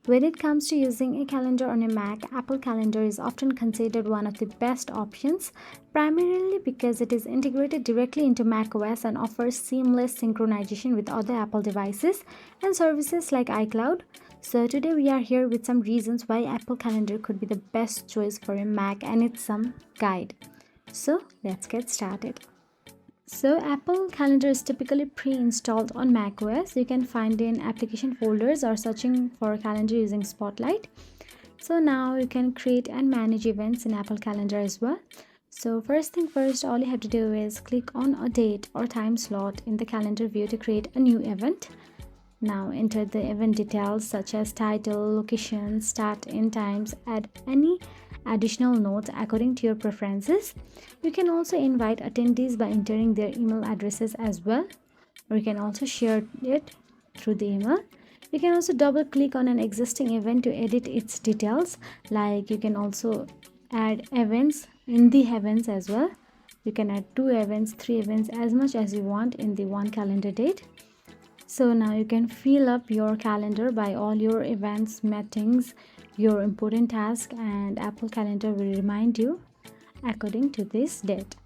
When it comes to using a calendar on a Mac, Apple Calendar is often considered one of the best options, primarily because it is integrated directly into macOS and offers seamless synchronization with other Apple devices and services like iCloud. So today we are here with some reasons why Apple Calendar could be the best choice for a Mac, and it's some guide. So let's get started. So Apple Calendar is typically pre-installed on macOS. You can find it in application folders or searching for calendar using Spotlight. So now you can create and manage events in Apple Calendar as well. So first thing first, all you have to do is click on a date or time slot in the calendar view to create a new event. Now enter the event details such as title, location, start, end times, add any additional notes according to your preferences. You can also invite attendees by entering their email addresses as well, or you can also share it through the email. You can also double click on an existing event to edit its details, like you can also add events in the events as well. You can add 2 events, 3 events, as much as you want in the one calendar date. So now you can fill up your calendar by all your events, meetings, your important tasks, and Apple Calendar will remind you according to this date.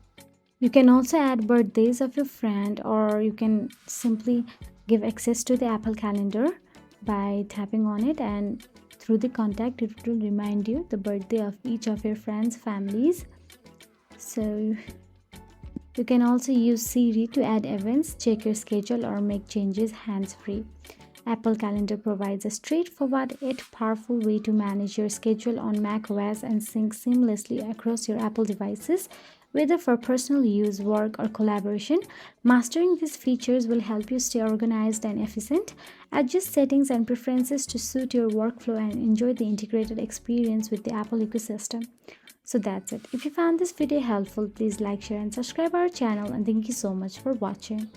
You can also add birthdays of your friend, or you can simply give access to the Apple Calendar by tapping on it, and through the contact it will remind you the birthday of each of your friends, families. So you can also use Siri to add events, check your schedule, or make changes hands-free. Apple Calendar provides a straightforward yet powerful way to manage your schedule on macOS and sync seamlessly across your Apple devices, whether for personal use, work, or collaboration. Mastering these features will help you stay organized and efficient, adjust settings and preferences to suit your workflow, and enjoy the integrated experience with the Apple ecosystem. So that's it. If you found this video helpful, please like, share, and subscribe our channel, and thank you so much for watching.